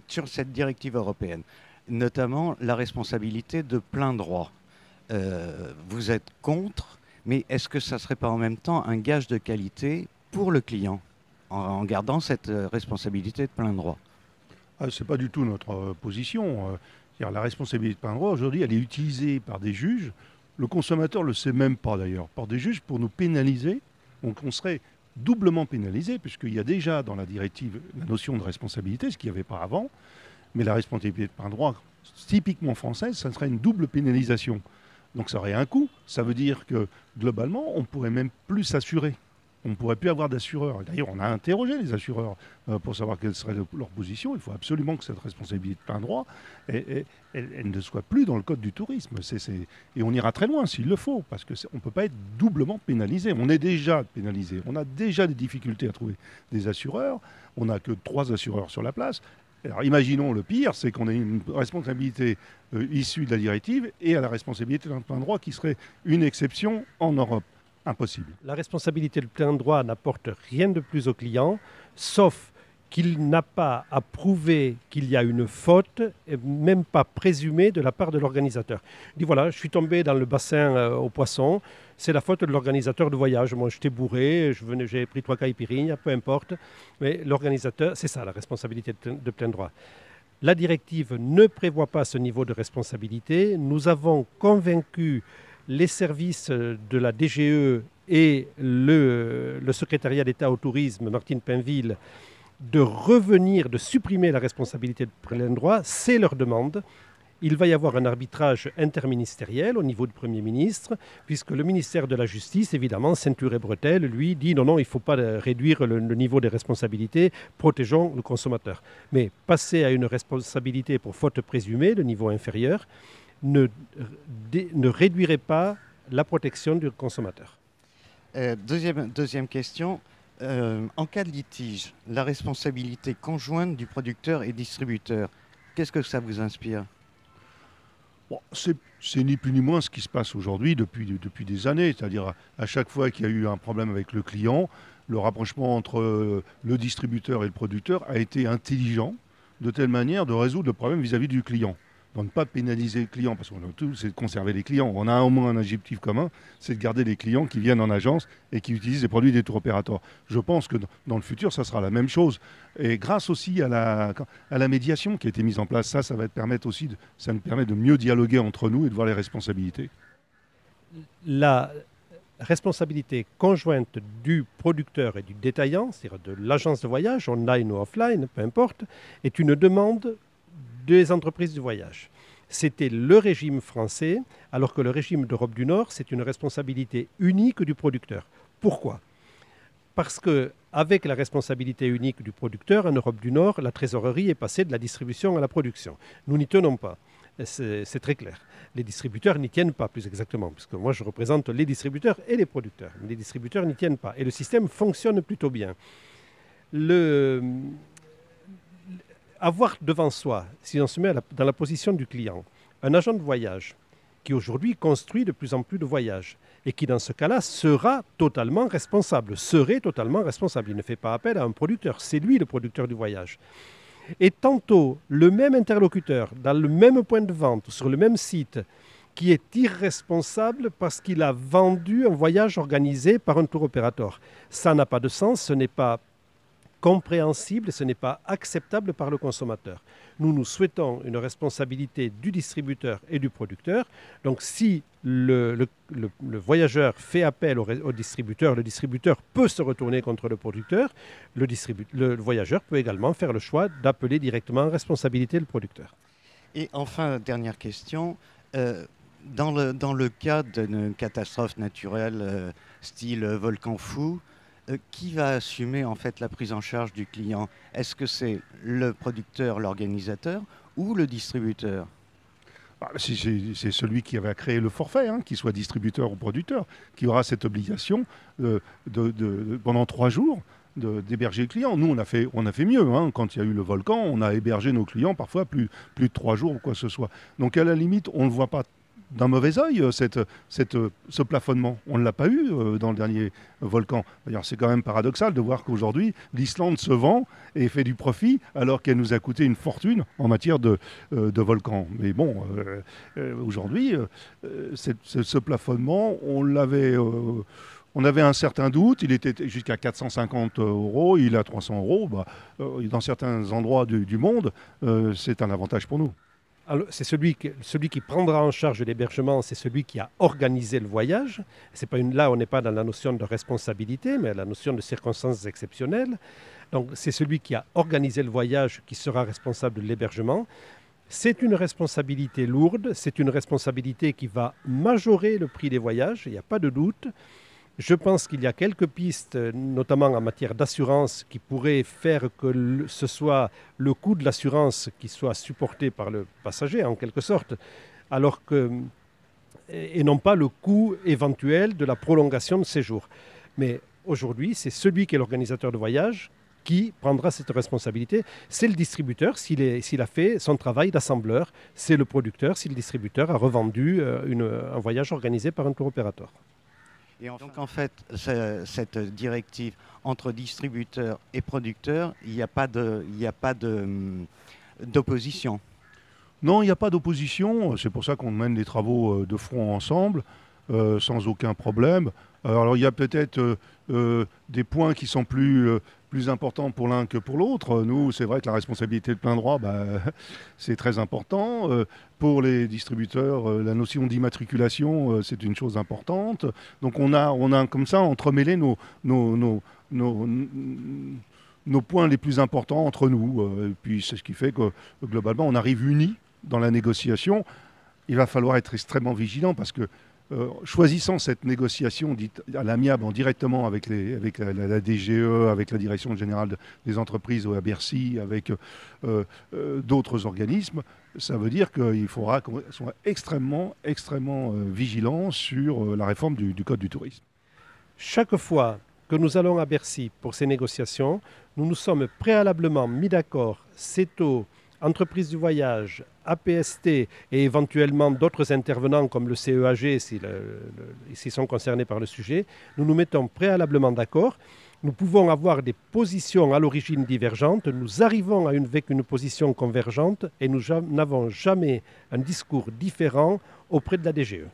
sur cette directive européenne, notamment la responsabilité de plein droit. Vous êtes contre, mais est-ce que ça ne serait pas en même temps un gage de qualité pour le client, en gardant cette responsabilité de plein droit? Ah, ce n'est pas du tout notre position. C'est-à-dire, la responsabilité de plein droit, aujourd'hui, elle est utilisée par des juges. Le consommateur ne le sait même pas d'ailleurs, par des juges pour nous pénaliser. Donc on serait doublement pénalisé, puisqu'il y a déjà dans la directive la notion de responsabilité, ce qu'il n'y avait pas avant. Mais la responsabilité de plein droit, typiquement française, ça serait une double pénalisation. Donc ça aurait un coût. Ça veut dire que globalement, on ne pourrait même plus s'assurer. On ne pourrait plus avoir d'assureurs. D'ailleurs, on a interrogé les assureurs pour savoir quelle serait leur position. Il faut absolument que cette responsabilité de plein droit, elle ne soit plus dans le code du tourisme. Et on ira très loin s'il le faut, parce qu'on ne peut pas être doublement pénalisé. On est déjà pénalisé. On a déjà des difficultés à trouver des assureurs. On n'a que 3 assureurs sur la place. Alors imaginons le pire, c'est qu'on ait une responsabilité issue de la directive et à la responsabilité d'un plein droit qui serait une exception en Europe. Impossible. La responsabilité de plein droit n'apporte rien de plus au client, sauf qu'il n'a pas à prouver qu'il y a une faute, et même pas présumée de la part de l'organisateur. Il dit voilà, je suis tombé dans le bassin aux poissons, c'est la faute de l'organisateur de voyage. Moi, j'étais bourré, j'ai pris 3 caipirinhas, peu importe. Mais l'organisateur, c'est ça la responsabilité de plein droit. La directive ne prévoit pas ce niveau de responsabilité. Nous avons convaincu les services de la DGE et le secrétariat d'État au tourisme, Martine Pinville, de revenir, de supprimer la responsabilité de plein droit. C'est leur demande. Il va y avoir un arbitrage interministériel au niveau du Premier ministre, puisque le ministère de la Justice, évidemment, ceinture et bretelles, lui dit non, il ne faut pas réduire le niveau des responsabilités, protégeons le consommateur. Mais passer à une responsabilité pour faute présumée, le niveau inférieur, ne réduirait pas la protection du consommateur. Deuxième question. En cas de litige, la responsabilité conjointe du producteur et distributeur, qu'est-ce que ça vous inspire? Bon, c'est ni plus ni moins ce qui se passe aujourd'hui depuis des années. C'est-à-dire à chaque fois qu'il y a eu un problème avec le client, le rapprochement entre le distributeur et le producteur a été intelligent de telle manière de résoudre le problème vis-à-vis du client. De ne pas pénaliser le client, parce qu'on a tout, c'est de conserver les clients. On a au moins un objectif commun, c'est de garder les clients qui viennent en agence et qui utilisent les produits des tour opérateurs. Je pense que dans le futur, ça sera la même chose. Et grâce aussi à la médiation qui a été mise en place, ça va permettre aussi, ça nous permet de mieux dialoguer entre nous et de voir les responsabilités. La responsabilité conjointe du producteur et du détaillant, c'est-à-dire de l'agence de voyage, online ou offline, peu importe, est une demande des entreprises du voyage. C'était le régime français, alors que le régime d'Europe du Nord, c'est une responsabilité unique du producteur. Pourquoi ? Parce qu'avec la responsabilité unique du producteur, en Europe du Nord, la trésorerie est passée de la distribution à la production. Nous n'y tenons pas. C'est très clair. Les distributeurs n'y tiennent pas, plus exactement, parce que moi je représente les distributeurs et les producteurs. Les distributeurs n'y tiennent pas. Et le système fonctionne plutôt bien. Avoir devant soi, si on se met dans la position du client, un agent de voyage qui aujourd'hui construit de plus en plus de voyages et qui dans ce cas-là serait totalement responsable. Il ne fait pas appel à un producteur, c'est lui le producteur du voyage. Et tantôt, le même interlocuteur, dans le même point de vente, sur le même site, qui est irresponsable parce qu'il a vendu un voyage organisé par un tour opérateur. Ça n'a pas de sens, ce n'est pas compréhensible et ce n'est pas acceptable par le consommateur. Nous souhaitons une responsabilité du distributeur et du producteur. Donc si le voyageur fait appel au distributeur, le distributeur peut se retourner contre le producteur. Le voyageur peut également faire le choix d'appeler directement en responsabilité le producteur. Et enfin, dernière question. Dans le cas d'une catastrophe naturelle style volcan fou, qui va assumer en fait la prise en charge du client? Est-ce que c'est le producteur, l'organisateur ou le distributeur? C'est celui qui avait créé le forfait, qu'il soit distributeur ou producteur, qui aura cette obligation pendant 3 jours d'héberger le client. Nous, on a fait mieux. Quand il y a eu le volcan, on a hébergé nos clients parfois plus de 3 jours ou quoi que ce soit. Donc à la limite, on ne voit pas d'un mauvais œil ce plafonnement. On ne l'a pas eu dans le dernier volcan. D'ailleurs, c'est quand même paradoxal de voir qu'aujourd'hui, l'Islande se vend et fait du profit alors qu'elle nous a coûté une fortune en matière de volcans. Mais bon, aujourd'hui, ce plafonnement, on avait un certain doute, il était jusqu'à 450 euros, il est à 300 euros. Dans certains endroits du monde, c'est un avantage pour nous. C'est celui qui prendra en charge l'hébergement, c'est celui qui a organisé le voyage. Là, on n'est pas dans la notion de responsabilité, mais la notion de circonstances exceptionnelles. Donc, c'est celui qui a organisé le voyage qui sera responsable de l'hébergement. C'est une responsabilité lourde, c'est une responsabilité qui va majorer le prix des voyages, il n'y a pas de doute. Je pense qu'il y a quelques pistes, notamment en matière d'assurance, qui pourraient faire que ce soit le coût de l'assurance qui soit supporté par le passager, en quelque sorte, et non pas le coût éventuel de la prolongation de séjour. Mais aujourd'hui, c'est celui qui est l'organisateur de voyage qui prendra cette responsabilité. C'est le distributeur s'il a fait son travail d'assembleur. C'est le producteur si le distributeur a revendu un voyage organisé par un tour opérateur. Et donc en fait, cette directive entre distributeurs et producteurs, il n'y a pas d'opposition. Non, il n'y a pas d'opposition. C'est pour ça qu'on mène des travaux de front ensemble, sans aucun problème. Alors il y a peut-être des points qui sont plus importants pour l'un que pour l'autre. Nous, c'est vrai que la responsabilité de plein droit, c'est très important. Pour les distributeurs, la notion d'immatriculation, c'est une chose importante. Donc on a comme ça entremêlé nos points les plus importants entre nous. Et puis c'est ce qui fait que globalement, on arrive unis dans la négociation. Il va falloir être extrêmement vigilant parce que choisissant cette négociation dite à l'amiable directement avec la DGE, avec la Direction générale des entreprises à Bercy, avec d'autres organismes, ça veut dire qu'il faudra qu'on soit extrêmement vigilant sur la réforme du Code du tourisme. Chaque fois que nous allons à Bercy pour ces négociations, nous nous sommes préalablement mis d'accord, CETO, entreprises du voyage, APST et éventuellement d'autres intervenants comme le CEAG s'ils sont concernés par le sujet, nous nous mettons préalablement d'accord. Nous pouvons avoir des positions à l'origine divergentes, nous arrivons avec une position convergente et nous n'avons jamais un discours différent auprès de la DGE.